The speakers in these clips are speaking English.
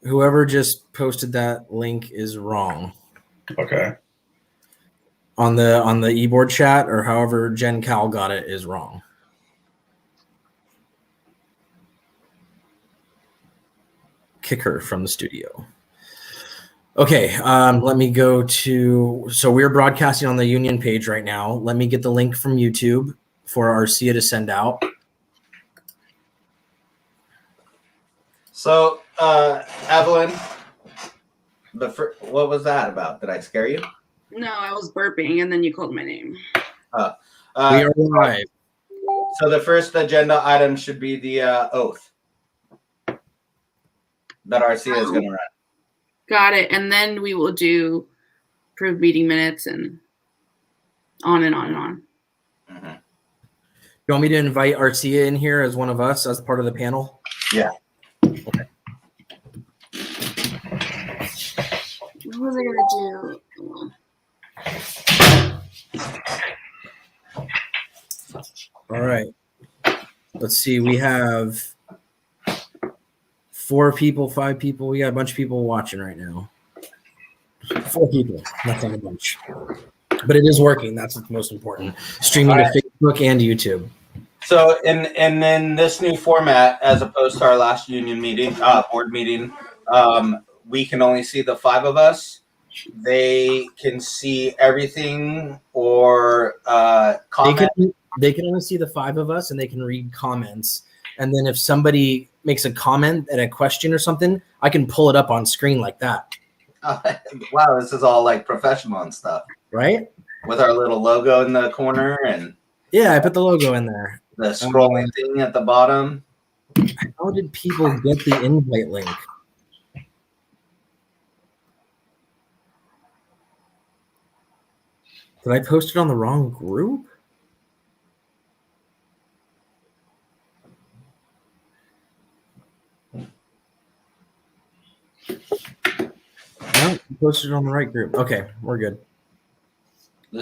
Whoever just posted that link is wrong. Okay. On the eBoard chat, or however Jen Cal got it, is wrong. Kick her from the studio. Okay, let me go to, so we're broadcasting on the Union page right now. Let me get the link from YouTube for Arcia to send out. So, Evelyn, what was that about? Did I scare you? No, I was burping, and then you called my name. We are live. So the first agenda item should be the oath that Arcia is going to run. Got it. And then we will do approved meeting minutes and on and on and on. Mm-hmm. You want me to invite Arcia in here as one of us, as part of the panel? Yeah. Okay. What was I going to do? All right. Let's see. We have 4 people, 5 people. We got a bunch of people watching right now. 4 people. Nothing a bunch. But it is working. That's what's most important. Streaming to Facebook and YouTube. So in this new format, as opposed to our last union meeting, board meeting, we can only see the 5 of us. They can see everything or comment. They can only see the 5 of us, and they can read comments. And then if somebody makes a comment and a question or something, I can pull it up on screen like that. Wow, this is all like professional and stuff. Right? With our little logo in the corner and yeah, I put the logo in there. The scrolling thing at the bottom. How did people get the invite link? Did I post it on the wrong group? No, you posted it on the right group. Okay, we're good.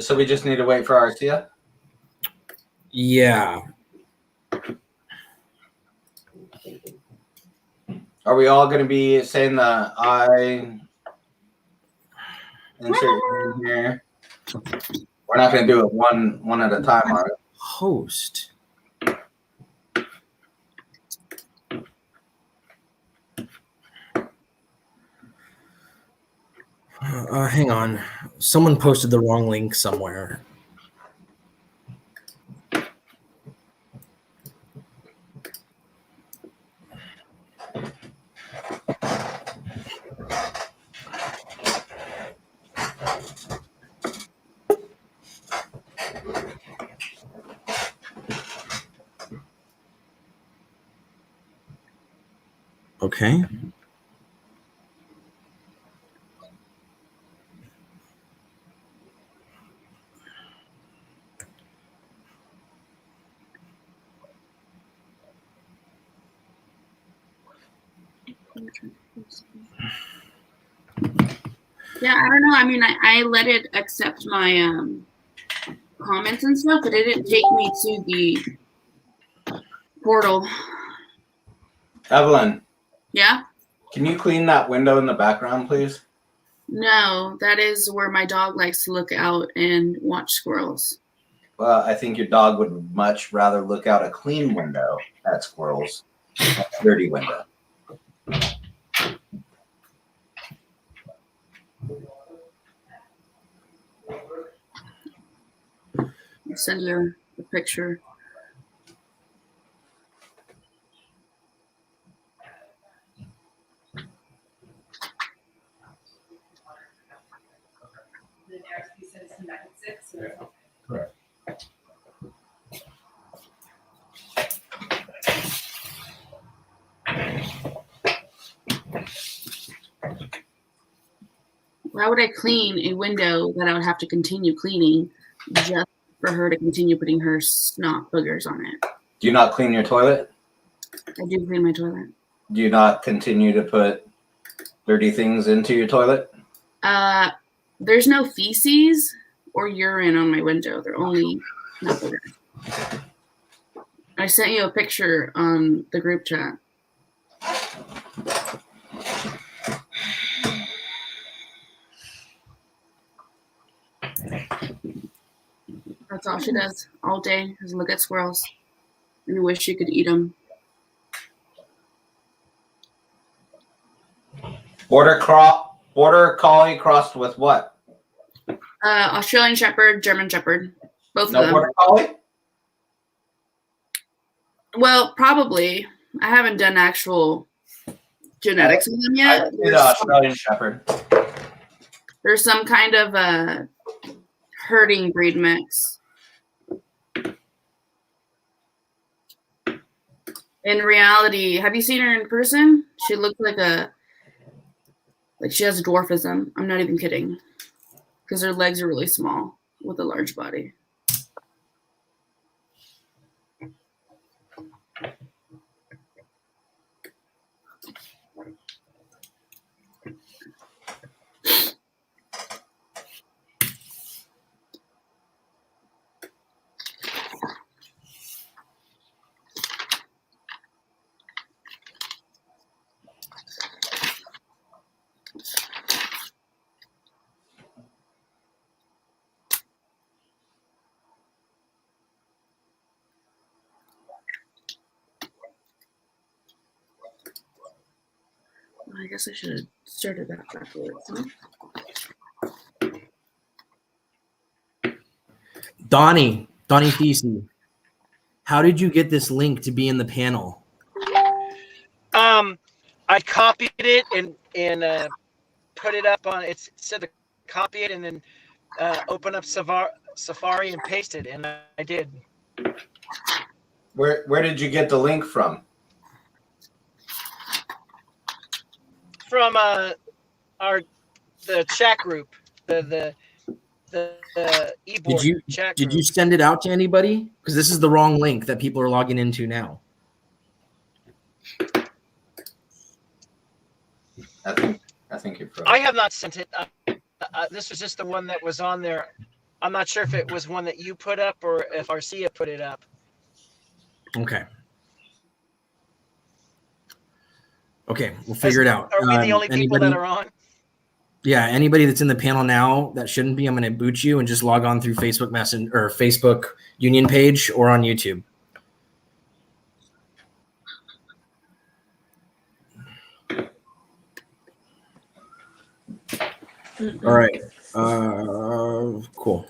So we just need to wait for Arcia? Yeah. Are we all going to be saying the I insert in here? We're not going to do it one at a time, are we? Host. Hang on. Someone posted the wrong link somewhere. Okay. Yeah, I don't know. I mean, I let it accept my comments and stuff, but it didn't take me to the portal. Evelyn. Yeah? Can you clean that window in the background, please? No, that is where my dog likes to look out and watch squirrels. Well, I think your dog would much rather look out a clean window at squirrels than a dirty window. I'll send you a picture. Correct. Why would I clean a window that I would have to continue cleaning just for her to continue putting her snot boogers on it? Do you not clean your toilet? I do clean my toilet. Do you not continue to put dirty things into your toilet? There's no feces or urine on my window. They're only snot boogers. I sent you a picture on the group chat. That's all she does all day is look at squirrels and wish she could eat them. Border collie crossed with what? Australian Shepherd, German Shepherd, both No of them. border collie. Well, probably. I haven't done actual genetics with them I yet. see the Australian Shepherd. There's some kind of a herding breed mix. In reality, have you seen her in person? She looks like she has dwarfism. I'm not even kidding. Because her legs are really small with a large body. I guess I should have started that backwards. Huh? Donnie Thesey, how did you get this link to be in the panel? I copied it and put it up on. It said to copy it and then open up Safari and paste it, and I did. Where did you get the link from? From the chat group, the e-board chat Did group. you send it out to anybody? Because this is the wrong link that people are logging into now. I think you're I have not sent it. This was just the one that was on there. I'm not sure if it was one that you put up or if Arcia put it up. Okay. Okay, we'll figure it out. Are we the only people that are on? Yeah, anybody that's in the panel now that shouldn't be, I'm going to boot you and just log on through Facebook Messenger or Facebook Union page or on YouTube. All right. Cool.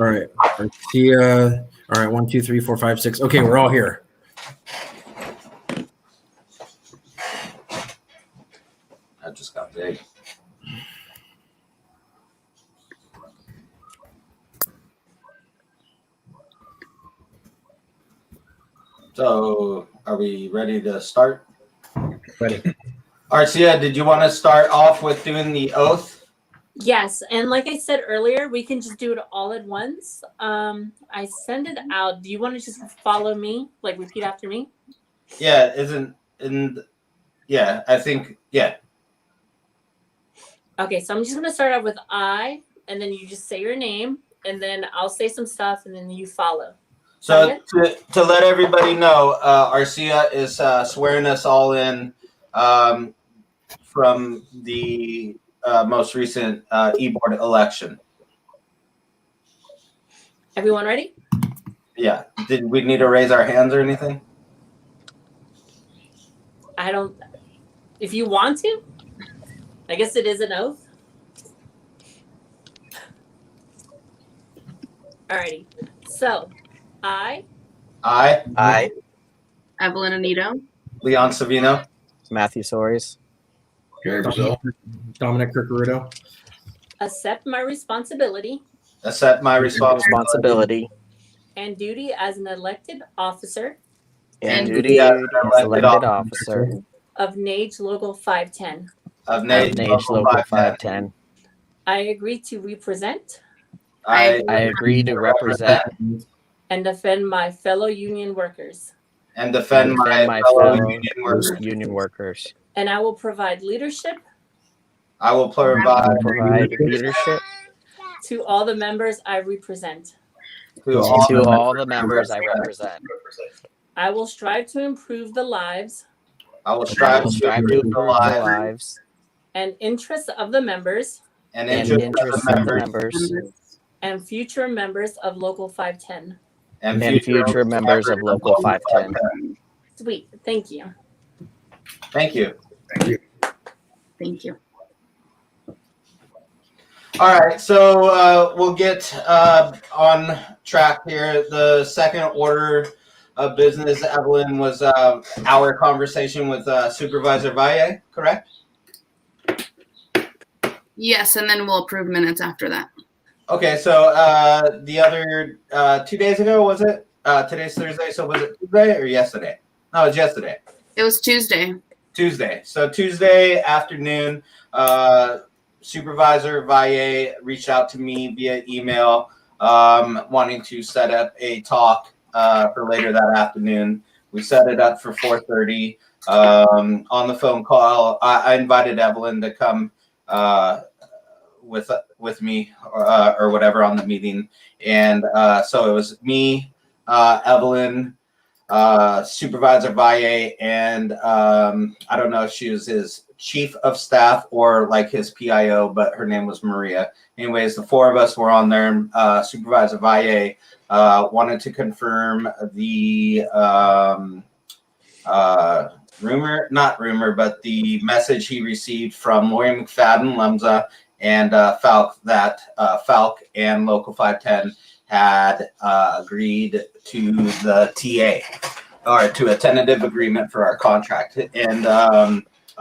All right. Arcia. All right. 1, 2, 3, 4, 5, 6. Okay, we're all here. That just got big. So, are we ready to start? Ready. Arcia, did you want to start off with doing the oath? Yes, and like I said earlier, we can just do it all at once. I send it out. Do you want to just follow me, like repeat after me? Yeah, I think, yeah. Okay, so I'm just gonna start out with I, and then you just say your name, and then I'll say some stuff, and then you follow. So to let everybody know, Arcia is swearing us all in from the most recent e-board election. Everyone ready? Yeah. Did we need to raise our hands or anything? I don't. If you want to, I guess it is an oath. Alrighty. So, I, Evelyn Anido. Leon Savino, Matthew Soares, Gary Breazele. Dominic Curcuruto. accept my responsibility accept my responsibility and duty as an elected officer and duty duty as as an elected elected officer officer of NAGE Local 510. of of NAGE NAGE Local Local 510. 510. I agree to represent I I agree to represent and defend my fellow union workers, and defend my fellow union workers. and I will provide leadership I will provide provide leadership to all the members I represent. to all the members I represent. I will strive to improve the lives I will strive to Strive to improve the improve the lives lives and interests of the members and and interests interests of of the the members members and future members of Local 510. and and future members of Local 510. Sweet. Thank you. Thank you. Thank you. Thank you. All right, so we'll get on track here. The second order of business, Evelyn, was our conversation with Supervisor Valle, correct? Yes, and then we'll approve minutes after that. Okay, so the other 2 days ago, was it? Today's Thursday, so was it Tuesday or yesterday? No, it was yesterday. It was Tuesday. Tuesday. So Tuesday afternoon, Supervisor Valle reached out to me via email wanting to set up a talk for later that afternoon. We set it up for 4:30. On the phone call, I invited Evelyn to come with me or whatever on the meeting. And so it was me, Evelyn, Supervisor Valle, and I don't know if she was his chief of staff or like his PIO, but her name was Maria. Anyways, the four of us were on there. Supervisor Valle wanted to confirm the not rumor, but the message he received from Lori McFadden, Lemza, and Falk, that Falk and Local 510 had agreed to the TA, or to a tentative agreement for our contract. And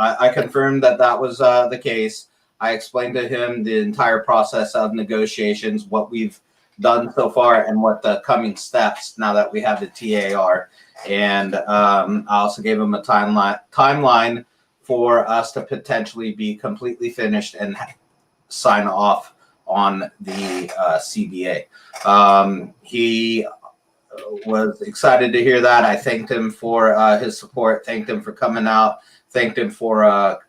I confirmed that that was the case. I explained to him the entire process of negotiations, what we've done so far, and what the coming steps now that we have the TA are. And I also gave him a timeline for us to potentially be completely finished and sign off on the CBA. He was excited to hear that. I thanked him for his support, thanked him for coming out, thanked him for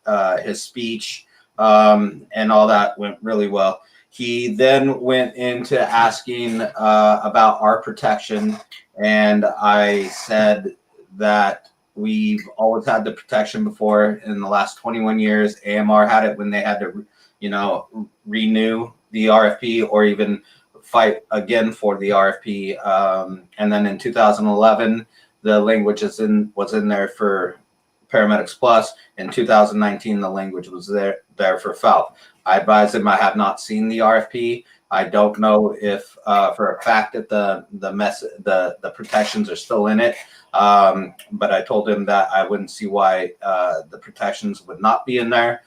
his speech, and all that went really well. He then went into asking about our protection, and I said that we've always had the protection before. In the last 21 years, AMR had it when they had to, renew the RFP or even fight again for the RFP. And then in 2011, the language was in there for Paramedics Plus. In 2019, the language was there for FALC. I advised him I have not seen the RFP. I don't know if for a fact that the protections are still in it. But I told him that I wouldn't see why the protections would not be in there.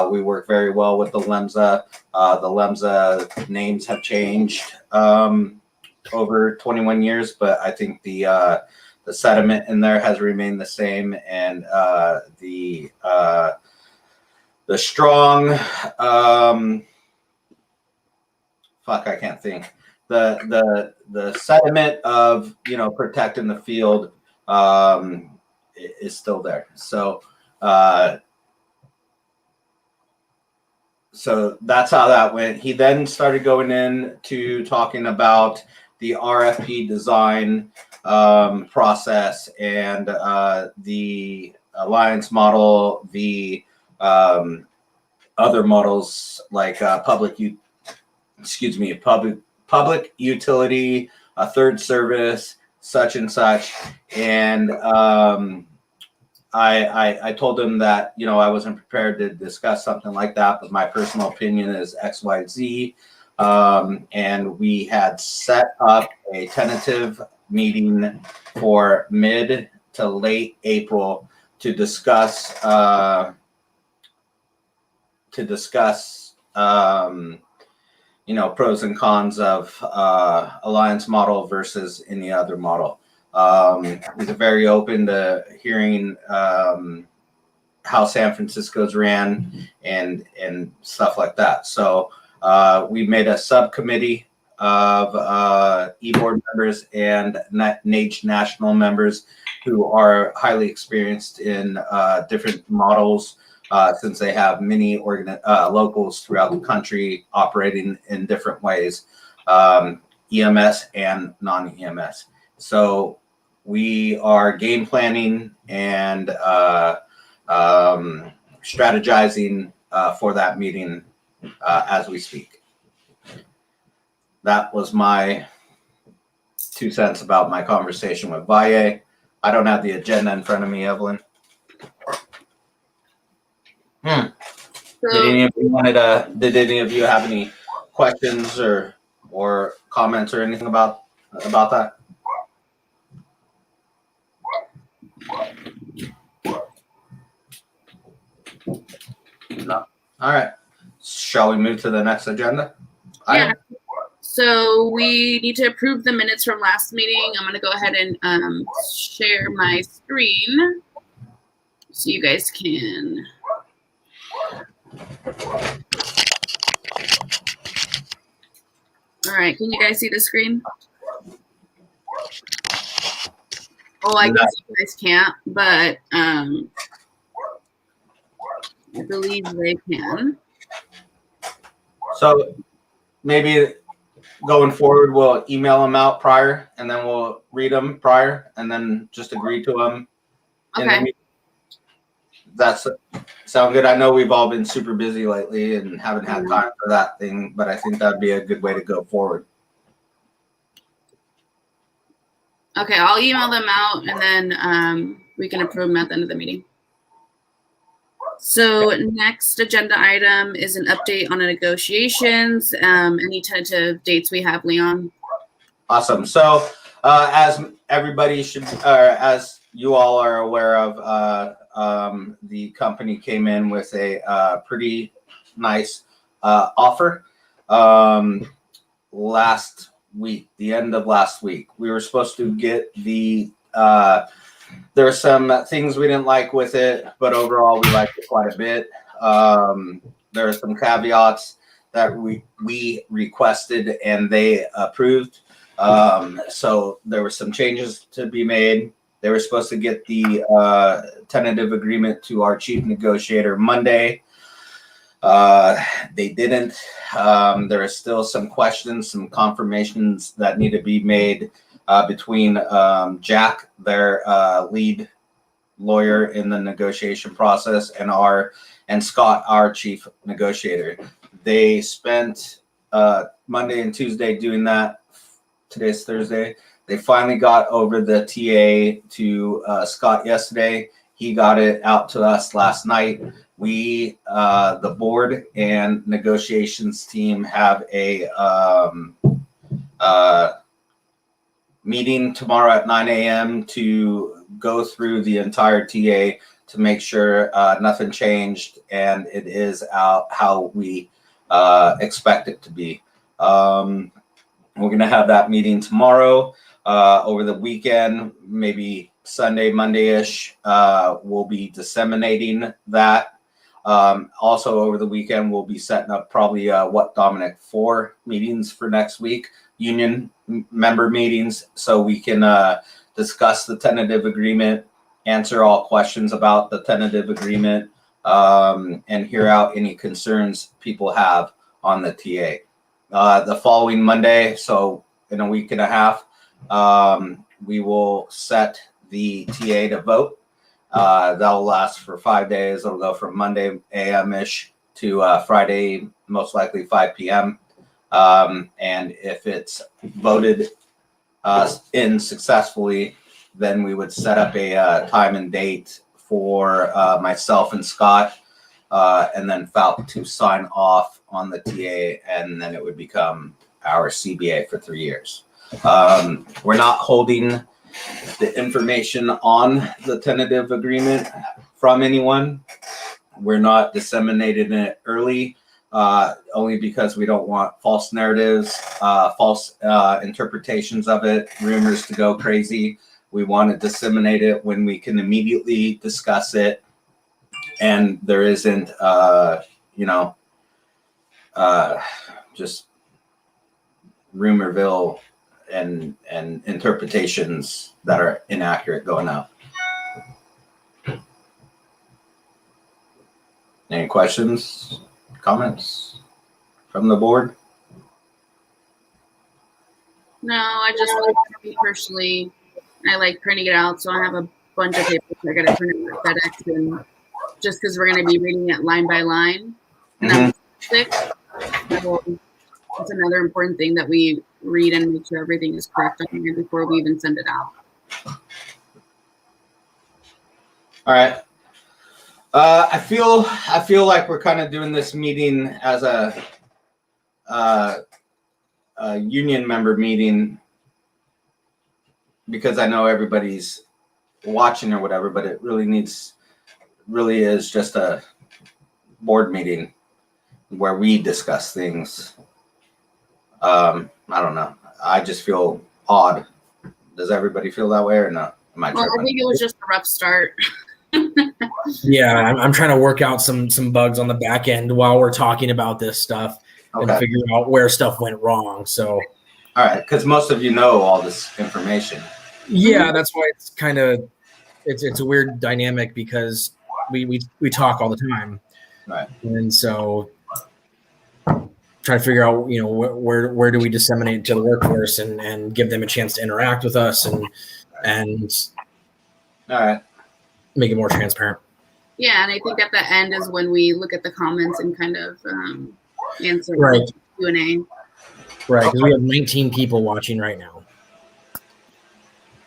We work very well with the Lemza. The Lemza names have changed over 21 years, but I think the sediment in there has remained the same, and the strong I can't think. The sediment of protecting the field is still there. So that's how that went. He then started going into talking about the RFP design process and the alliance model, the other models like public utility, a third service, such and such. And I told him that, I wasn't prepared to discuss something like that, but my personal opinion is X, Y, Z. And we had set up a tentative meeting for mid to late April to discuss pros and cons of alliance model versus any other model. He's very open to hearing how San Francisco's ran and stuff like that. So we made a subcommittee of e-board members and NAGE national members who are highly experienced in different models, since they have many locals throughout the country operating in different ways, EMS and non-EMS. So we are game planning and strategizing for that meeting as we speak. That was my 2 cents about my conversation with Valle. I don't have the agenda in front of me, Evelyn. So, Did any of you have any questions or comments or anything about that? No. All right. Shall we move to the next agenda? yeah. So we need to approve the minutes from last meeting. I'm going to go ahead and share my screen so you guys can. All right. Can you guys see the screen? Oh, I guess you guys can't, but I believe they can. So maybe going forward, we'll email them out prior, and then we'll read them prior, and then just agree to them. Okay. That's sound good. I know we've all been super busy lately and haven't had time for that thing, but I think that'd be a good way to go forward. Okay, I'll email them out, and then we can approve them at the end of the meeting. So next agenda item is an update on the negotiations. Any tentative dates we have, Leon? Awesome. So as everybody should, as you all are aware of, the company came in with a pretty nice offer last week, the end of last week. We were supposed to get the there are some things we didn't like with it, but overall we liked it quite a bit. There are some caveats that we requested and they approved. So there were some changes to be made. They were supposed to get the tentative agreement to our chief negotiator Monday. They didn't. There are still some questions, some confirmations that need to be made between Jack, their lead lawyer in the negotiation process, and Scott, our chief negotiator. They spent Monday and Tuesday doing that. Today's Thursday. They finally got over the TA to Scott yesterday. He got it out to us last night. We, the board and negotiations team, have a meeting tomorrow at 9 a.m. to go through the entire TA to make sure nothing changed and it is out how we expect it to be. We're going to have that meeting tomorrow. Over the weekend, maybe Sunday, Monday-ish, we'll be disseminating that. Also over the weekend, we'll be setting up probably Dominic, 4 meetings for next week, union member meetings, so we can discuss the tentative agreement, answer all questions about the tentative agreement, and hear out any concerns people have on the TA. The following Monday, so in a week and a half, we will set the TA to vote. That'll last for 5 days. It'll go from Monday a.m.-ish to Friday, most likely 5 p.m. And if it's voted in successfully, then we would set up a time and date for myself and Scott, and then Falk to sign off on the TA, and then it would become our CBA for 3 years. We're not holding the information on the tentative agreement from anyone. We're not disseminating it early, only because we don't want false narratives, false interpretations of it, rumors to go crazy. We want to disseminate it when we can immediately discuss it, and there isn't, just rumorville and interpretations that are inaccurate going out. Any questions, comments from the board? No, I just me personally, I like printing it out, so I have a bunch of papers I gotta print it with FedEx, and just because we're gonna be reading it line by line, and I'm 6. So it's another important thing that we read and make sure everything is correct on here before we even send it out. All right. I feel like we're kind of doing this meeting as a union member meeting because I know everybody's watching or whatever, but it really is just a board meeting where we discuss things. I don't know. I just feel odd. Does everybody feel that way or no? Well, I think it was just a rough start. Yeah, I'm trying to work out some bugs on the back end while we're talking about this stuff and figure out where stuff went wrong. So, all right, because most of you know all this information. Yeah, that's why it's kind of it's a weird dynamic because we talk all the time, right? And so trying to figure out where do we disseminate to the workforce and give them a chance to interact with us and all right, make it more transparent. Yeah, and I think at the end is when we look at the comments and kind of answer Q&A. Right, because we have 19 people watching right now.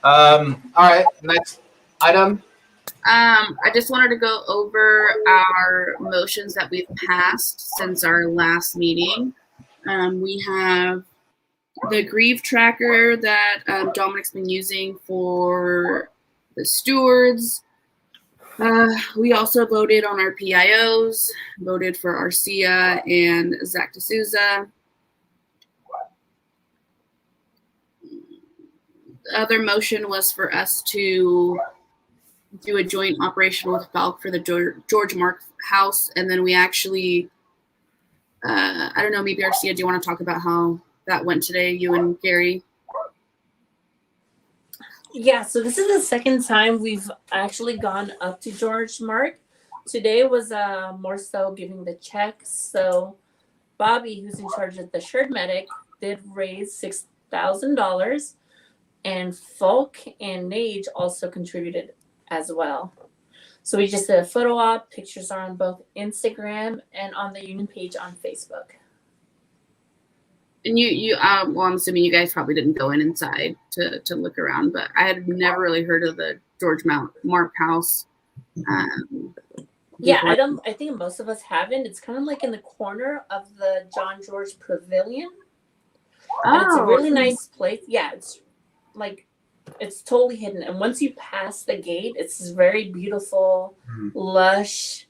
All right, next item. I just wanted to go over our motions that we've passed since our last meeting. We have the grief tracker that Dominic's been using for the stewards. We also voted on our PIOs, voted for Arcia and Zach D'Souza. The other motion was for us to do a joint operation with Falk for the George Mark house. And then we actually, I don't know, maybe Arcia, do you want to talk about how that went today, you and Gary? Yeah, so this is the second time we've actually gone up to George Mark. Today was more so giving the checks. So Bobby, who's in charge of the Shared Medic, did raise $6,000. And Falk and Nage also contributed as well. So we just did a photo op. Pictures are on both Instagram and on the union page on Facebook. And you well, I'm assuming you guys probably didn't go inside to look around, but I had never really heard of the George Mark house. Yeah, I think most of us haven't. It's kind of like in the corner of the John George Pavilion. And it's a really nice place. Yeah, it's totally hidden. And once you pass the gate, it's this very beautiful, lush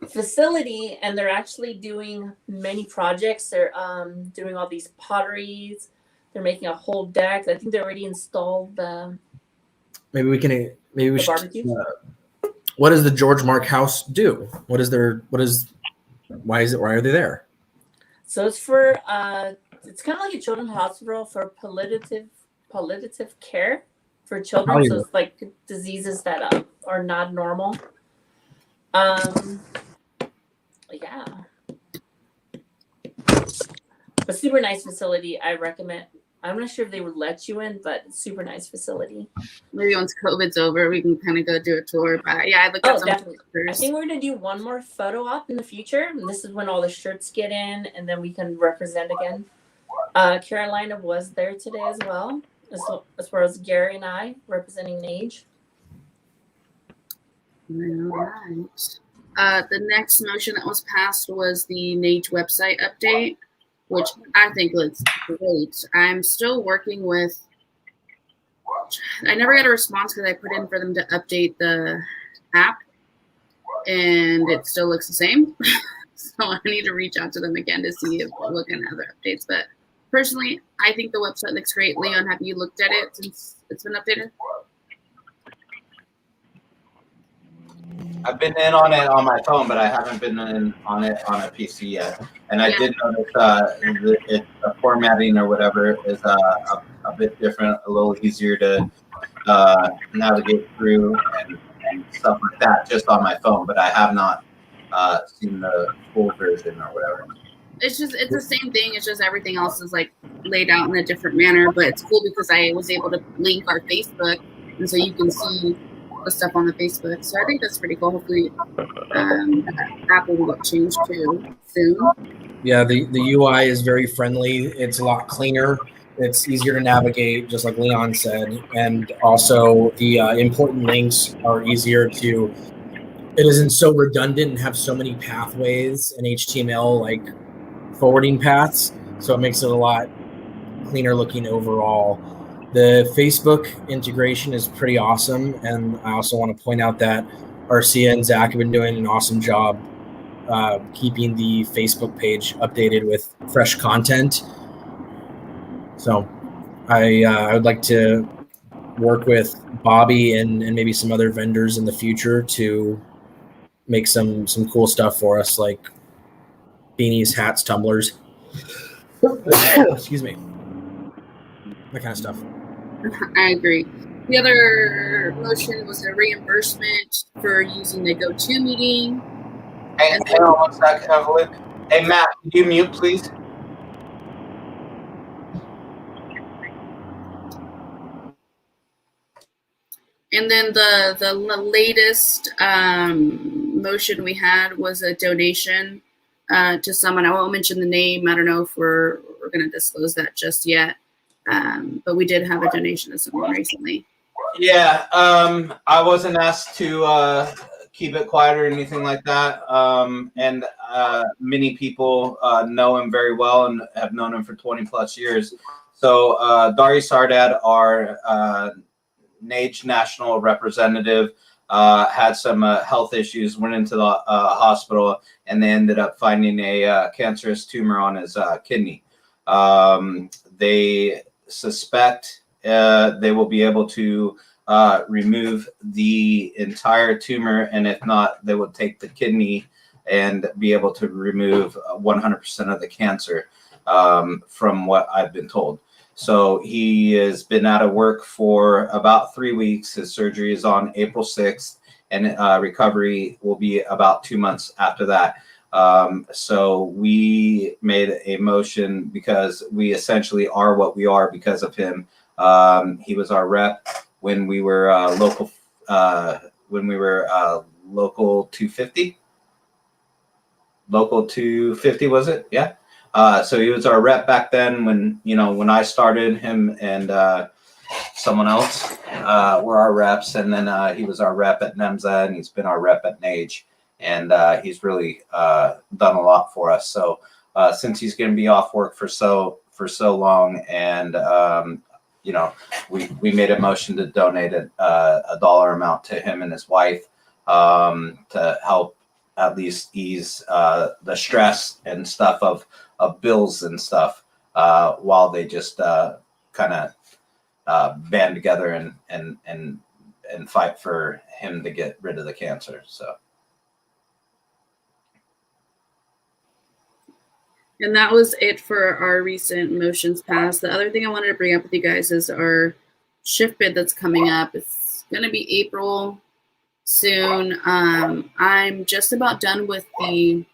facility. And they're actually doing many projects. They're doing all these potteries. They're making a whole deck. I think they already installed the Maybe we should barbecue. What does the George Mark house do? Why are they there? So it's for it's kind of like a children's hospital for palliative care for children. So it's like diseases that are not normal. Yeah. But super nice facility. I recommend. I'm not sure if they would let you in, but super nice facility. Maybe once COVID's over, we can kind of go do a tour. But yeah, I looked at some definitely. pictures. I think we're gonna do one more photo op in the future. And this is when all the shirts get in, and then we can represent again. Carolina was there today as well, as far as Gary and I representing Nage. All right. The next motion that was passed was the Nage website update, which I think looks great. I'm still working with. I never got a response because I put in for them to update the app, and it still looks the same. So I need to reach out to them again to see if we're looking at other updates. But personally, I think the website looks great. Leon, have you looked at it since it's been updated? I've been in on it on my phone, but I haven't been in on it on a PC yet. And I did notice the formatting or whatever is a bit different, a little easier to navigate through and stuff like that just on my phone. But I have not seen the full version or whatever. It's the same thing. It's just everything else is like laid out in a different manner. But it's cool because I was able to link our Facebook, and so you can see the stuff on the Facebook. So I think that's pretty cool. Hopefully, Apple will get changed too soon. Yeah, the UI is very friendly. It's a lot cleaner. It's easier to navigate, just like Leon said. And also the important links are easier to, it isn't so redundant and have so many pathways and HTML like forwarding paths. So it makes it a lot cleaner looking overall. The Facebook integration is pretty awesome. And I also want to point out that Arcia and Zach have been doing an awesome job keeping the Facebook page updated with fresh content. So I would like to work with Bobby and maybe some other vendors in the future to make some cool stuff for us, like beanies, hats, tumblers. Excuse me. That kind of stuff. I agree. The other motion was a reimbursement for using the GoToMeeting. Hang on one second, Evelyn. Hey, Matt, can you mute, please? And then the latest motion we had was a donation to someone. I won't mention the name. I don't know if we're going to disclose that just yet. But we did have a donation to someone recently. Yeah, I wasn't asked to keep it quiet or anything like that. And many people know him very well and have known him for 20 plus years. So Dari Sardad, our NAGE national representative, had some health issues, went into the hospital, and they ended up finding a cancerous tumor on his kidney. They suspect they will be able to remove the entire tumor, and if not, they will take the kidney and be able to remove 100% of the cancer, from what I've been told. So he has been out of work for about 3 weeks. His surgery is on April 6th, and recovery will be about 2 months after that. So we made a motion because we essentially are what we are because of him. He was our rep when we were local 250. Local 250, was it? Yeah. So he was our rep back then when I started. Him and someone else were our reps, and then he was our rep at NEMSA, and he's been our rep at NAGE, and he's really done a lot for us. So since he's going to be off work for so long, and we made a motion to donate a dollar amount to him and his wife to help at least ease the stress and stuff of bills and stuff while they just kind of band together and fight for him to get rid of the cancer. So. And that was it for our recent motions passed. The other thing I wanted to bring up with you guys is our shift bid that's coming up. It's going to be April soon. I'm just about done with the,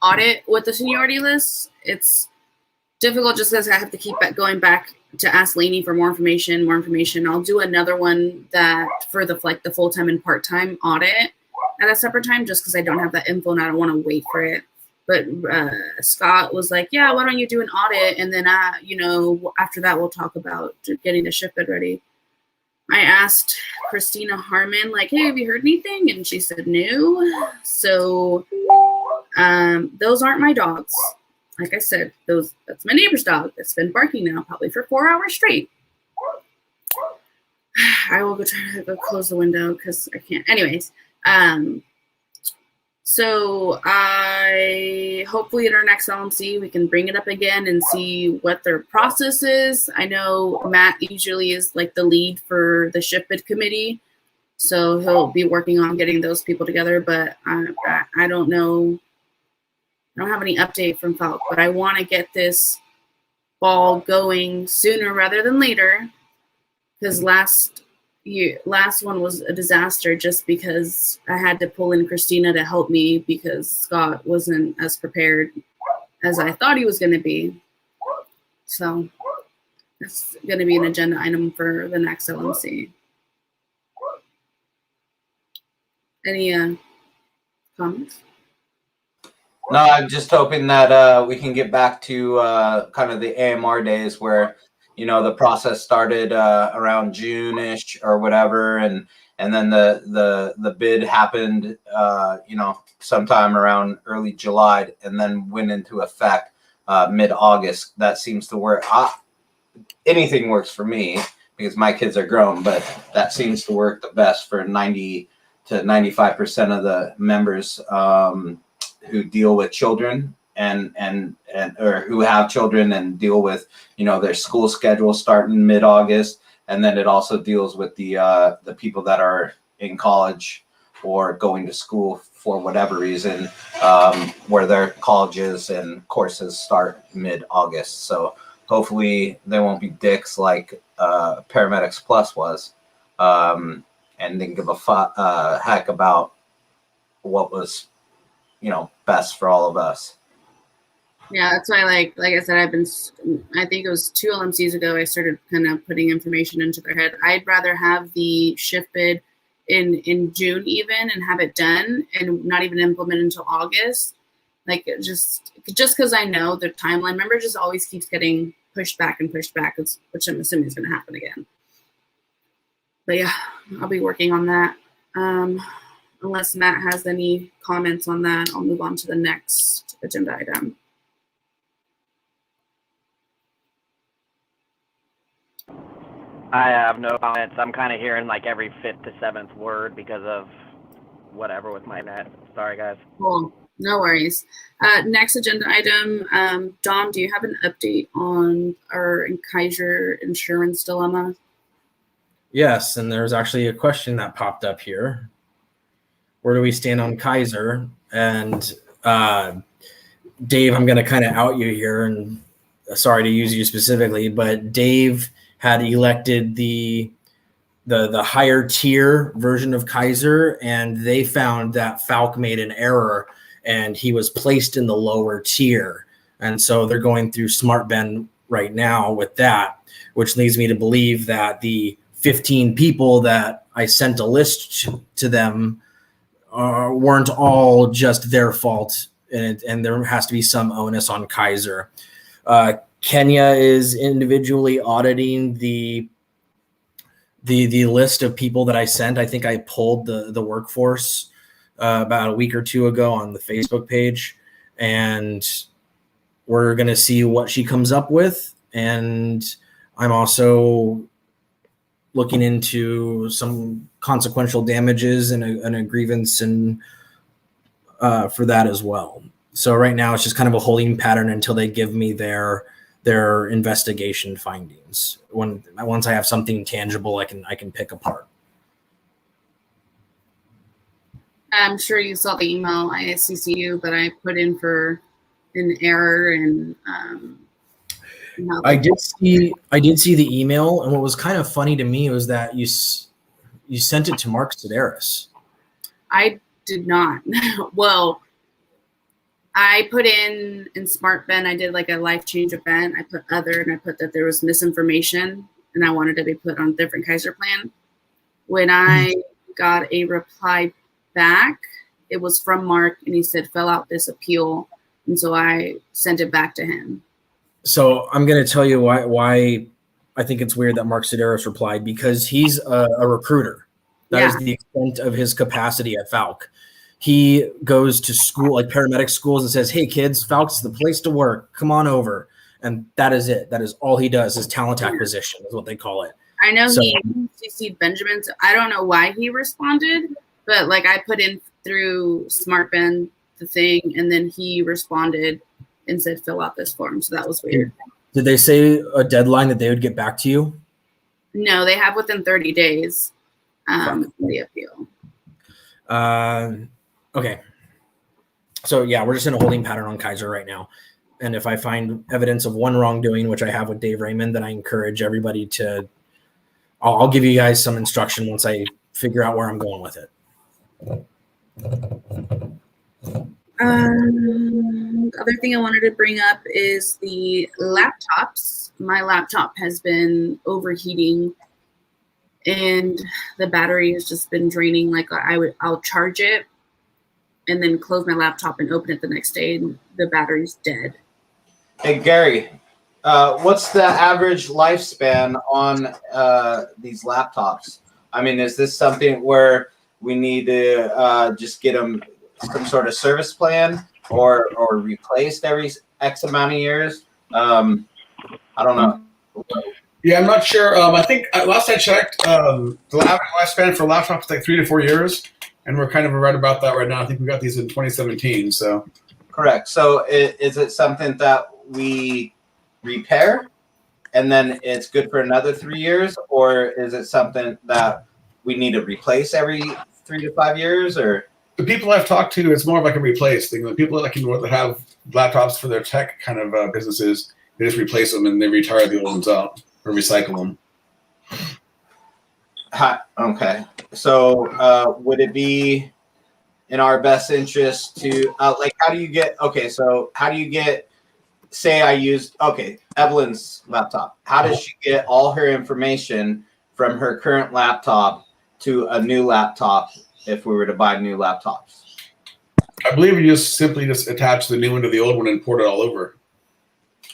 audit with the seniority list. It's difficult just because I have to keep going back to ask Lainey for more information. I'll do another one that for the full-time and part-time audit at a separate time, just because I don't have that info and I don't want to wait for it. But Scott was like, yeah, why don't you do an audit? And then, after that, we'll talk about getting the shift bid ready. I asked Christina Harmon, like, hey, have you heard anything? And she said no. So those aren't my dogs. Like I said, that's my neighbor's dog that's been barking now probably for 4 hours straight. I will go try to go close the window because I can't. Anyways, so I hopefully at our next LMC we can bring it up again and see what their process is. I know Matt usually is like the lead for the shift bid committee, so he'll be working on getting those people together. But I don't know. I don't have any update from Falk, but I want to get this ball going sooner rather than later, because last one was a disaster just because I had to pull in Christina to help me because Scott wasn't as prepared as I thought he was going to be. So it's going to be an agenda item for the next LMC. Any comments? No, I'm just hoping that we can get back to kind of the AMR days where, the process started around June-ish or whatever, and then the bid happened, sometime around early July, and then went into effect mid-August. That seems to work. Anything works for me because my kids are grown, but that seems to work the best for 90 to 95% of the members who deal with children and or who have children and deal with their school schedule starting mid-August, and then it also deals with the people that are in college or going to school for whatever reason, where their colleges and courses start mid-August. So hopefully they won't be dicks like Paramedics Plus was, and didn't give a heck about what was best for all of us. Yeah, that's why, like I said, I think it was 2 LMCs ago, I started kind of putting information into their head. I'd rather have the shift bid in June even and have it done and not even implement until August. Like, just because I know the timeline, remember, just always keeps getting pushed back, which I'm assuming is going to happen again. But yeah, I'll be working on that. Unless Matt has any comments on that, I'll move on to the next agenda item. I have no comments. I'm kind of hearing like every 5th to 7th word because of whatever with my net. Sorry, guys. Cool. No worries. Next agenda item. Dom, do you have an update on our Kaiser insurance dilemma? Yes, and there's actually a question that popped up here. Where do we stand on Kaiser? And Dave, I'm going to kind of out you here, and sorry to use you specifically, but Dave had elected the higher tier version of Kaiser, and they found that Falk made an error, and he was placed in the lower tier. And so they're going through SmartBen right now with that, which leads me to believe that the 15 people that I sent a list to them weren't all just their fault, and there has to be some onus on Kaiser. Kenya is individually auditing the list of people that I sent. I think I pulled the workforce about a week or 2 ago on the Facebook page, and we're going to see what she comes up with. And I'm also looking into some consequential damages and a grievance and for that as well. So right now it's just kind of a holding pattern until they give me their investigation findings. Once I have something tangible, I can pick apart. I'm sure you saw the email I CC you, but I put in for an error and I did see the email, and what was kind of funny to me was that you sent it to Mark Sedaris. I did not. Well, I put in SmartBen, I did like a life change event. I put other, and I put that there was misinformation, and I wanted to be put on a different Kaiser plan. When I got a reply back, it was from Mark, and he said, fill out this appeal. And so I sent it back to him. So I'm going to tell you why I think it's weird that Mark Sedaris replied, because he's a recruiter. That is the extent of his capacity at Falk. He goes to school, like paramedic schools, and says, hey, kids, Falk's the place to work. Come on over. And that is it. That is all he does is talent acquisition is what they call it. I know he CC'd Benjamin. So I don't know why he responded, but like I put in through SmartBen the thing, and then he responded and said, fill out this form. So that was weird. Did they say a deadline that they would get back to you? No, they have within 30 days the appeal. Okay. So yeah, we're just in a holding pattern on Kaiser right now. And if I find evidence of one wrongdoing, which I have with Dave Raymond, then I encourage everybody to, I'll give you guys some instruction once I figure out where I'm going with it. Other thing I wanted to bring up is the laptops. My laptop has been overheating and the battery has just been draining. Like I'll charge it and then close my laptop and open it the next day, and the battery's dead. Hey, Gary, what's the average lifespan on these laptops? I mean, is this something where we need to just get them some sort of service plan or replaced every X amount of years? I don't know. Yeah, I'm not sure. I think last I checked, the average lifespan for laptops is like 3 to 4 years, and we're kind of right about that right now. I think we got these in 2017. So correct. So is it something that we repair and then it's good for another 3 years, or is it something that we need to replace every 3 to 5 years? Or the people I've talked to, it's more of like a replace thing. The people that have laptops for their tech kind of businesses, they just replace them and they retire the old ones out or recycle them. Okay. So would it be in our best interest to like, how do you get say I used Evelyn's laptop. How does she get all her information from her current laptop to a new laptop if we were to buy new laptops? I believe you just simply attach the new one to the old one and port it all over.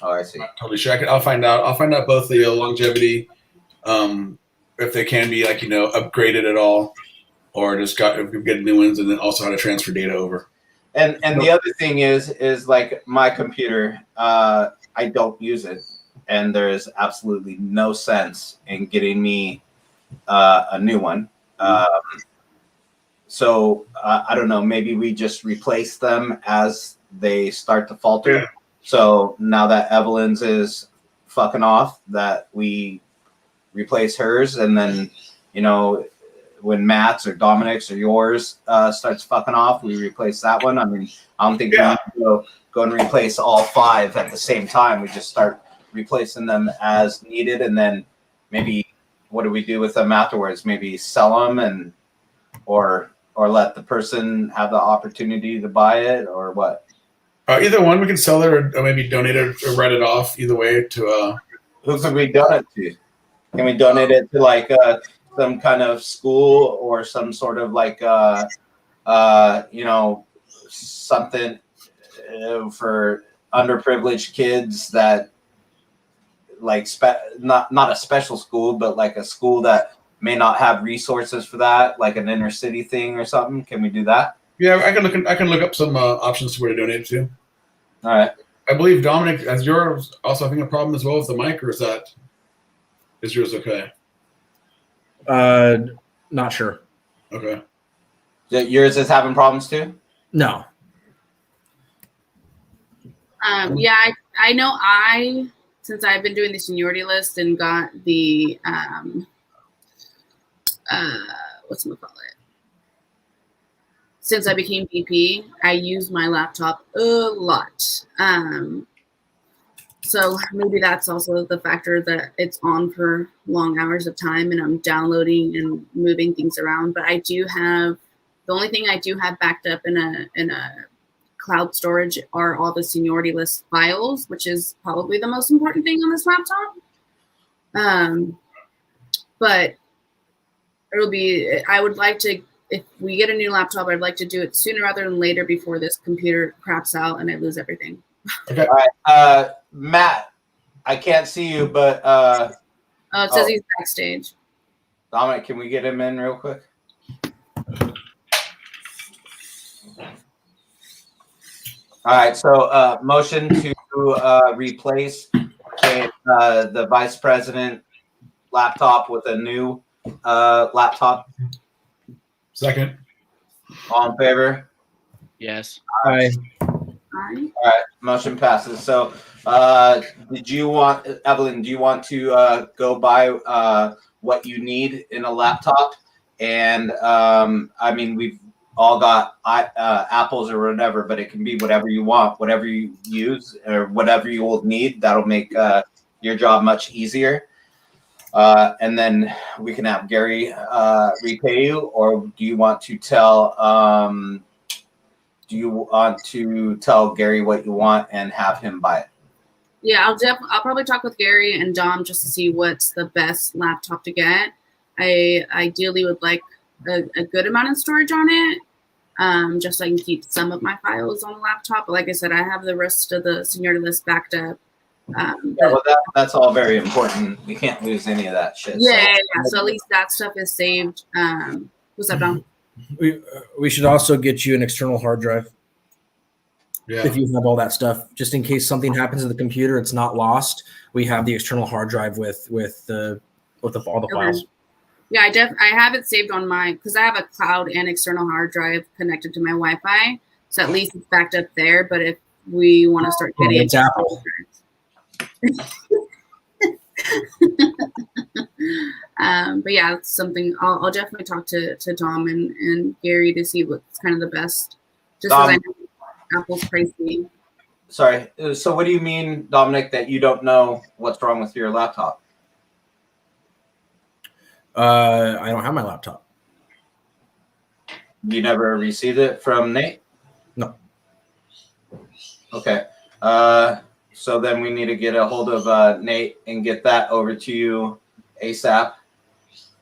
Oh, I see. I'm not totally sure. I'll find out. I'll find out both the longevity, if they can be upgraded at all, or just get new ones, and then also how to transfer data over. And the other thing is like my computer, I don't use it, and there is absolutely no sense in getting me a new one. So I don't know. Maybe we just replace them as they start to falter. Yeah. So now that Evelyn's is fucking off, that we replace hers, and then when Matt's or Dominic's or yours starts fucking off, we replace that one. I mean, I don't think we need to go and replace all 5 at the same time. We just start replacing them as needed, and then maybe what do we do with them afterwards? Maybe sell them or let the person have the opportunity to buy it, or what? Either one, we can sell it or maybe donate it or write it off. Either way, to who can we donate to? Can we donate it to like some kind of school or some sort of like something for underprivileged kids that like not a special school, but like a school that may not have resources for that, like an inner city thing or something? Can we do that? Yeah, I can look up some options to where to donate to. All right. I believe Dominic, as yours also having a problem as well with the mic, or is yours okay? Not sure. Okay. Yours is having problems too? No. Yeah, I know since I've been doing the seniority list and got the whatchamacallit, since I became VP, I use my laptop a lot. So maybe that's also the factor that it's on for long hours of time and I'm downloading and moving things around. But the only thing I do have backed up in a cloud storage are all the seniority list files, which is probably the most important thing on this laptop. But I would like to, if we get a new laptop, I'd like to do it sooner rather than later before this computer craps out and I lose everything. Okay. All right. Matt, I can't see you, but it says he's backstage. Dominic, can we get him in real quick? All right. So motion to replace the vice president laptop with a new laptop. Second. All in favor? Yes. Aye. Alright. All right, motion passes. So, Evelyn, do you want to go by what you need in a laptop? And I mean, we've all got Apples or whatever, but it can be whatever you want, whatever you use or whatever you will need. That'll make your job much easier. And then we can have Gary repay you, or do you want to tell Gary what you want and have him buy it? Yeah, I'll probably talk with Gary and Dom just to see what's the best laptop to get. I ideally would like a good amount of storage on it, just so I can keep some of my files on the laptop. But like I said, I have the rest of the seniority list backed up. Well, that's all very important. We can't lose any of that shit. Yeah. So at least that stuff is saved. What's up, Dom? We should also get you an external hard drive. Yeah. If you have all that stuff, just in case something happens to the computer, it's not lost. We have the external hard drive with all the files. Yeah, I have it saved on my, because I have a cloud and external hard drive connected to my Wi-Fi, so at least it's backed up there. But if we want to start getting it's Apple. But yeah, it's something I'll definitely talk to Tom and Gary to see what's kind of the best. Just because I know Apple's pricey. Sorry. So what do you mean, Dominic, that you don't know what's wrong with your laptop? I don't have my laptop. You never received it from Nate? No. Okay. So then we need to get a hold of Nate and get that over to you ASAP.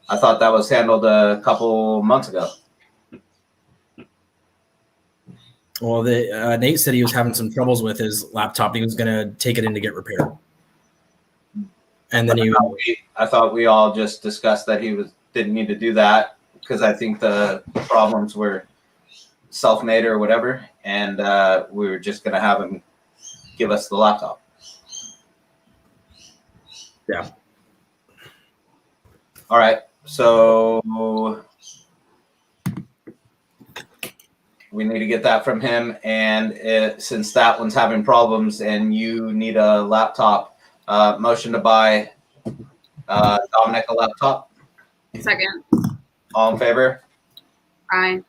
I thought that was handled a couple months ago. Well, Nate said he was having some troubles with his laptop. He was going to take it in to get repaired. And then I thought we all just discussed that he didn't need to do that because I think the problems were self-made or whatever, and we were just going to have him give us the laptop. Yeah. All right. So we need to get that from him, and since that one's having problems and you need a laptop, motion to buy Dominic a laptop. Second. All in favor? Aye.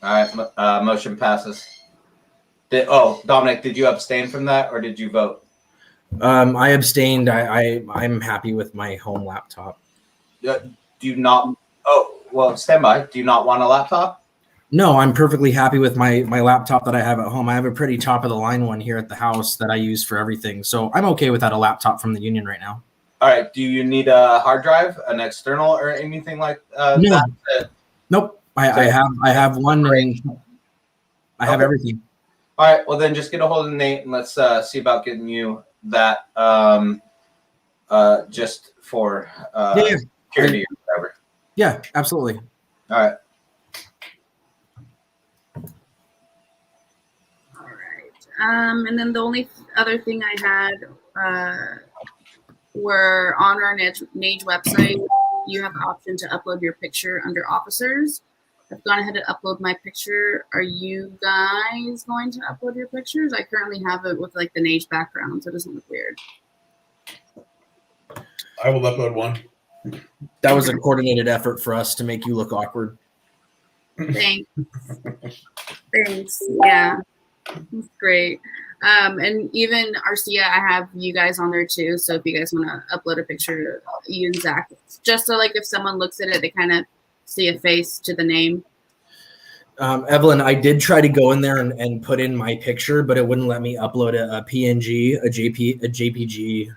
All right. Motion passes. Dominic, did you abstain from that or did you vote? I abstained. I'm happy with my home laptop. Do you not? Oh, well, stand by. Do you not want a laptop? No, I'm perfectly happy with my laptop that I have at home. I have a pretty top of the line one here at the house that I use for everything. So I'm okay without a laptop from the union right now. All right. Do you need a hard drive, an external, or anything like No. that? Nope. I have one. And I have everything. All right. Well, then just get a hold of Nate and let's see about getting you that just for security or whatever. Yeah, absolutely. All right. All right. And then the only other thing I had were on our NAGE website, you have the option to upload your picture under officers. I've gone ahead and upload my picture. Are you guys going to upload your pictures? I currently have it with like the NAGE background, so it doesn't look weird. I will upload one. That was a coordinated effort for us to make you look awkward. Thanks. Thanks. Yeah, that's great. And even Arcia, I have you guys on there too. So if you guys want to upload a picture, you and Zach, just so like if someone looks at it, they kind of see a face to the name. Evelyn, I did try to go in there and put in my picture, but it wouldn't let me upload a PNG, a JPG,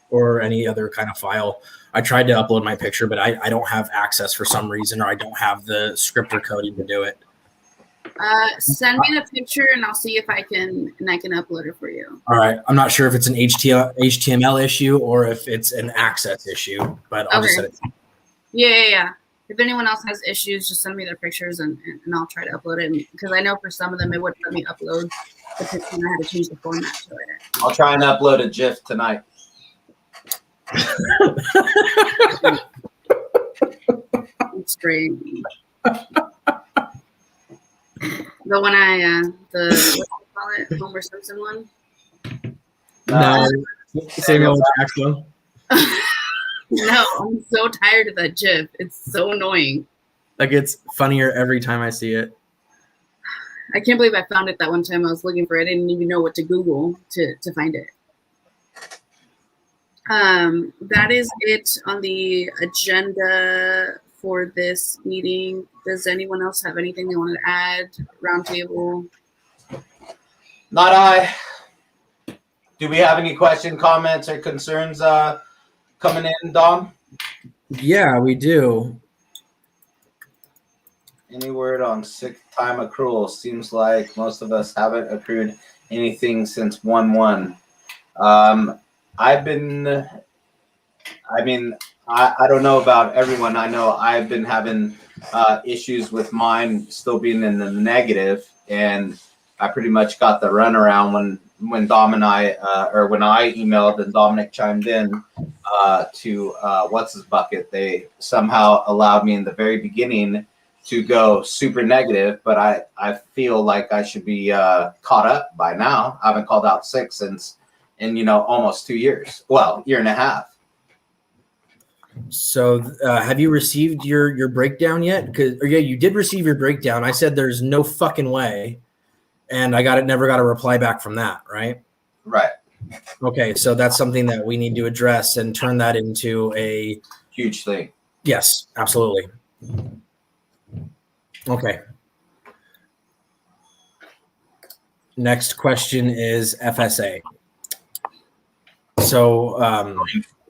or any other kind of file. I tried to upload my picture, but I don't have access for some reason, or I don't have the script or coding to do it. Send me the picture and I'll see if I can upload it for you. All right. I'm not sure if it's an HTML issue or if it's an access issue, but I'll just send it. Yeah. If anyone else has issues, just send me their pictures and I'll try to upload it. Because I know for some of them, it wouldn't let me upload the picture and I had to change the format to it. I'll try and upload a GIF tonight. It's great. The one what do you call it? Homer Simpson one? No. Samuel Jackson. No, I'm so tired of that GIF. It's so annoying. That gets funnier every time I see it. I can't believe I found it that one time I was looking for it. I didn't even know what to Google to find it. That is it on the agenda for this meeting. Does anyone else have anything they want to add? Roundtable? Not I. Do we have any questions, comments, or concerns coming in, Dom? Yeah, we do. Any word on sick time accrual? Seems like most of us haven't accrued anything since 1/1. I've been, I mean, I don't know about everyone. I know I've been having issues with mine still being in the negative, and I pretty much got the runaround when Dom and I, or when I emailed and Dominic chimed in to what's his bucket. They somehow allowed me in the very beginning to go super negative, but I feel like I should be caught up by now. I haven't called out sick since in almost 2 years. Well, year and a half. So, have you received your breakdown yet? Yeah, you did receive your breakdown. I said there's no fucking way, and never got a reply back from that, right? Right. Okay, so that's something that we need to address and turn that into a huge thing. Yes, absolutely. Okay. Next question is FSA. So,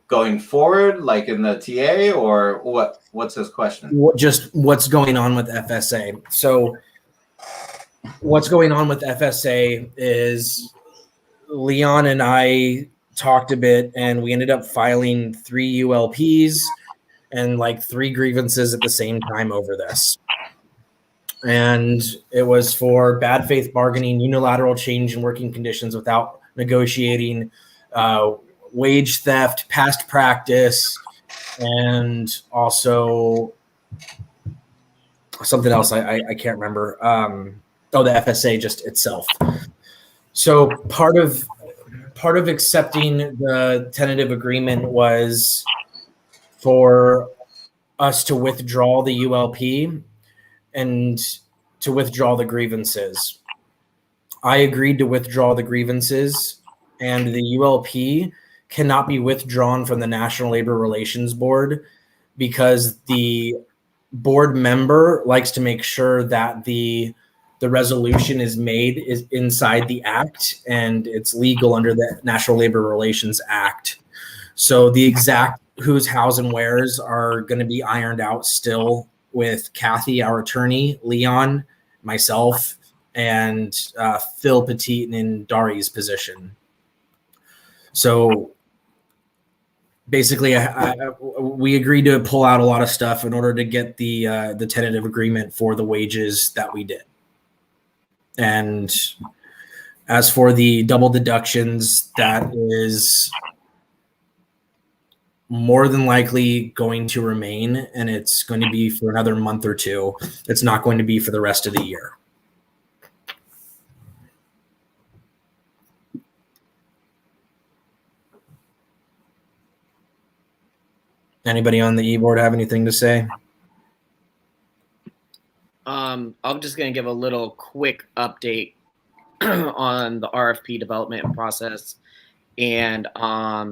going forward, like in the TA, or what? What's his question? Just what's going on with FSA. So, what's going on with FSA is Leon and I talked a bit, and we ended up filing 3 ULPs and like 3 grievances at the same time over this. And it was for bad faith bargaining, unilateral change in working conditions without negotiating, wage theft, past practice, and also something else I can't remember. The FSA just itself. So part of accepting the tentative agreement was for us to withdraw the ULP and to withdraw the grievances. I agreed to withdraw the grievances, and the ULP cannot be withdrawn from the National Labor Relations Board because the board member likes to make sure that the resolution is inside the act and it's legal under the National Labor Relations Act. So the exact whose, hows, and wheres are going to be ironed out still with Kathy, our attorney, Leon, myself, and Phil Petit in Dari's position. So basically, we agreed to pull out a lot of stuff in order to get the tentative agreement for the wages that we did. And as for the double deductions, that is more than likely going to remain, and it's going to be for another month or 2. It's not going to be for the rest of the year. Anybody on the e-board have anything to say? I'm just going to give a little quick update on the RFP development process. And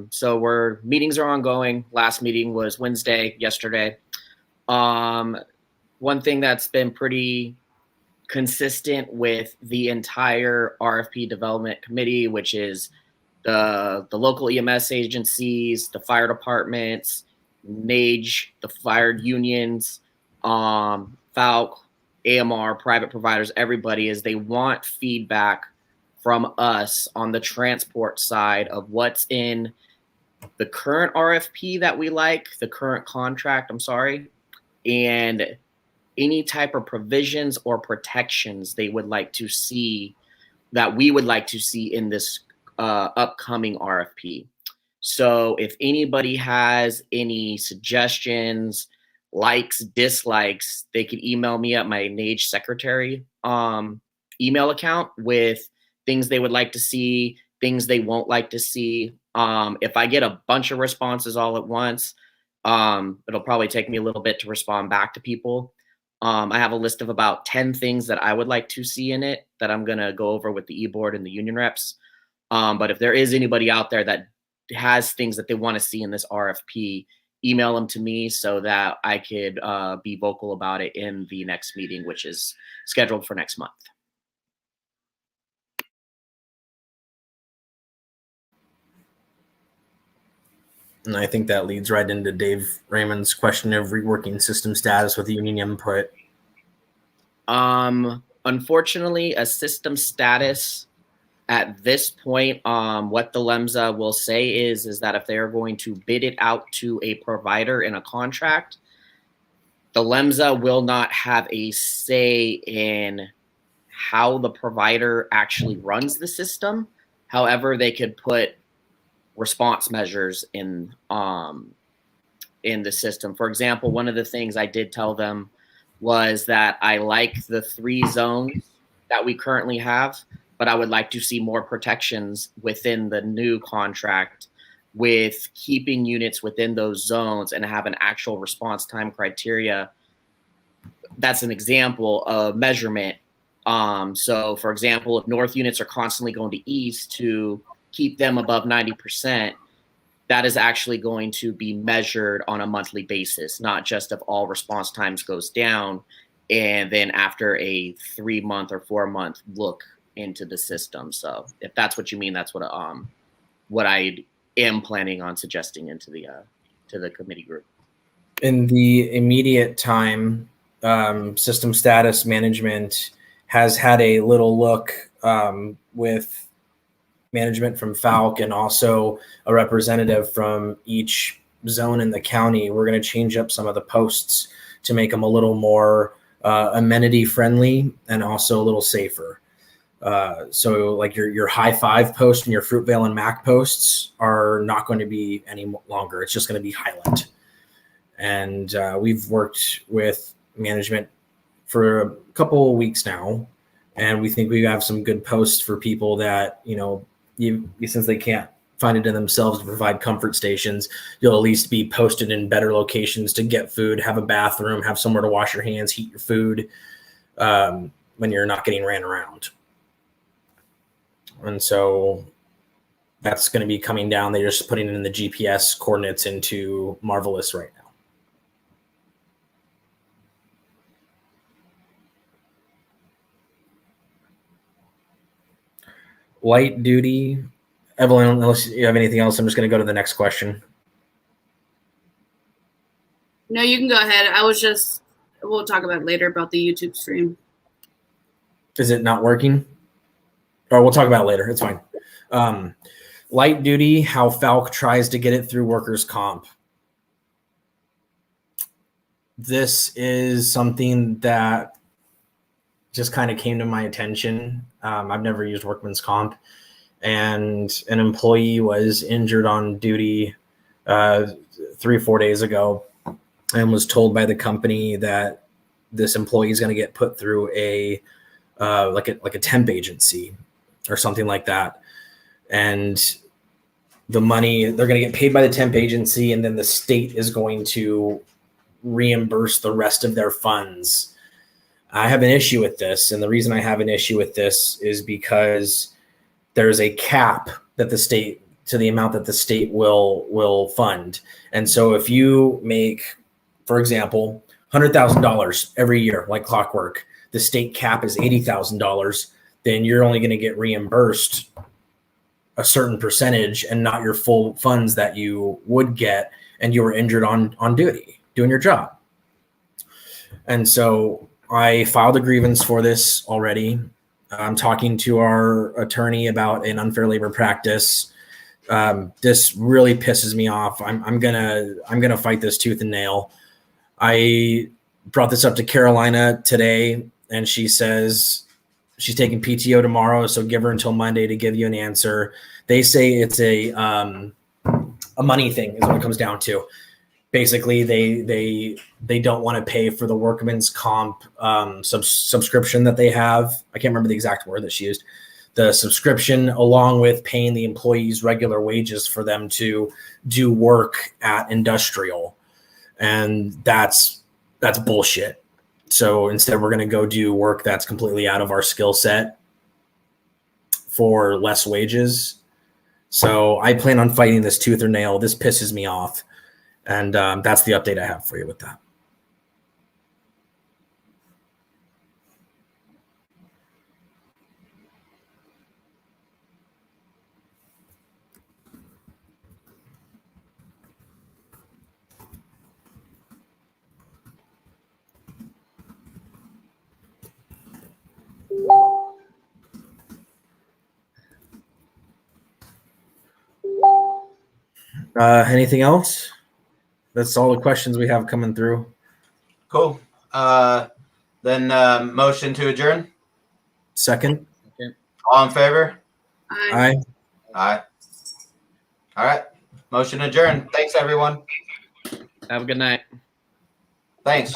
so meetings are ongoing. Last meeting was Wednesday, yesterday. One thing that's been pretty consistent with the entire RFP development committee, which is the local EMS agencies, the fire departments, NAGE, the fired unions, FALC, AMR, private providers, everybody, is they want feedback from us on the transport side of what's in the current RFP that we like, the current contract, and any type of provisions or protections they would like to see, that we would like to see in this upcoming RFP. So if anybody has any suggestions, likes, dislikes, they could email me at my NAGE secretary email account with things they would like to see, things they won't like to see. If I get a bunch of responses all at once, it'll probably take me a little bit to respond back to people. I have a list of about 10 things that I would like to see in it that I'm going to go over with the e-board and the union reps. But if there is anybody out there that has things that they want to see in this RFP, email them to me so that I could be vocal about it in the next meeting, which is scheduled for next month. And I think that leads right into Dave Raymond's question of reworking system status with union input. Unfortunately, a system status at this point, what the LEMSA will say is that if they are going to bid it out to a provider in a contract, the LEMSA will not have a say in how the provider actually runs the system. However, they could put response measures in the system. For example, one of the things I did tell them was that I like the 3 zones that we currently have, but I would like to see more protections within the new contract with keeping units within those zones and have an actual response time criteria. That's an example of measurement. So for example, if north units are constantly going to east to keep them above 90%, that is actually going to be measured on a monthly basis, not just if all response times goes down and then after a 3-month or 4-month look into the system. So if that's what you mean, that's what I am planning on suggesting into the to the committee group. In the immediate time, system status management has had a little look with management from Falc and also a representative from each zone in the county. We're going to change up some of the posts to make them a little more amenity friendly and also a little safer. So like your high five post and your Fruitvale and Mac posts are not going to be any longer. It's just going to be highlight. And we've worked with management for a couple of weeks now, and we think we have some good posts for people that, since they can't find it in themselves to provide comfort stations, you'll at least be posted in better locations to get food, have a bathroom, have somewhere to wash your hands, heat your food when you're not getting ran around. And so that's going to be coming down. They're just putting in the GPS coordinates into Marvelous right now. Light duty. Evelyn, unless you have anything else, I'm just going to go to the next question. No, you can go ahead. We'll talk about it later about the YouTube stream. Is it not working? Or we'll talk about it later. It's fine. Light duty, how Falc tries to get it through workers' comp. This is something that just kind of came to my attention. I've never used workman's comp, and an employee was injured on duty 3 or 4 days ago and was told by the company that this employee is going to get put through a temp agency or something like that. And the money, they're going to get paid by the temp agency, and then the state is going to reimburse the rest of their funds. I have an issue with this, and the reason I have an issue with this is because there's a cap that the state, to the amount that the state will fund. And so if you make, for example, $100,000 every year, like clockwork, the state cap is $80,000, then you're only going to get reimbursed a certain percentage and not your full funds that you would get, and you were injured on duty doing your job. And so I filed a grievance for this already. I'm talking to our attorney about an unfair labor practice. This really pisses me off. I'm gonna fight this tooth and nail. I brought this up to Carolina today, and she says she's taking PTO tomorrow, so give her until Monday to give you an answer. They say it's a money thing is what it comes down to. Basically, they don't want to pay for the workman's comp subscription that they have. I can't remember the exact word that she used. The subscription, along with paying the employees regular wages for them to do work at industrial, and that's bullshit. So instead, we're going to go do work that's completely out of our skill set for less wages. So I plan on fighting this tooth or nail. This pisses me off. And that's the update I have for you with that. Anything else? That's all the questions we have coming through. Cool. Then motion to adjourn. Second. All in favor? Aye. Aye. All right. Motion adjourned. Thanks, everyone. Have a good night. Thanks.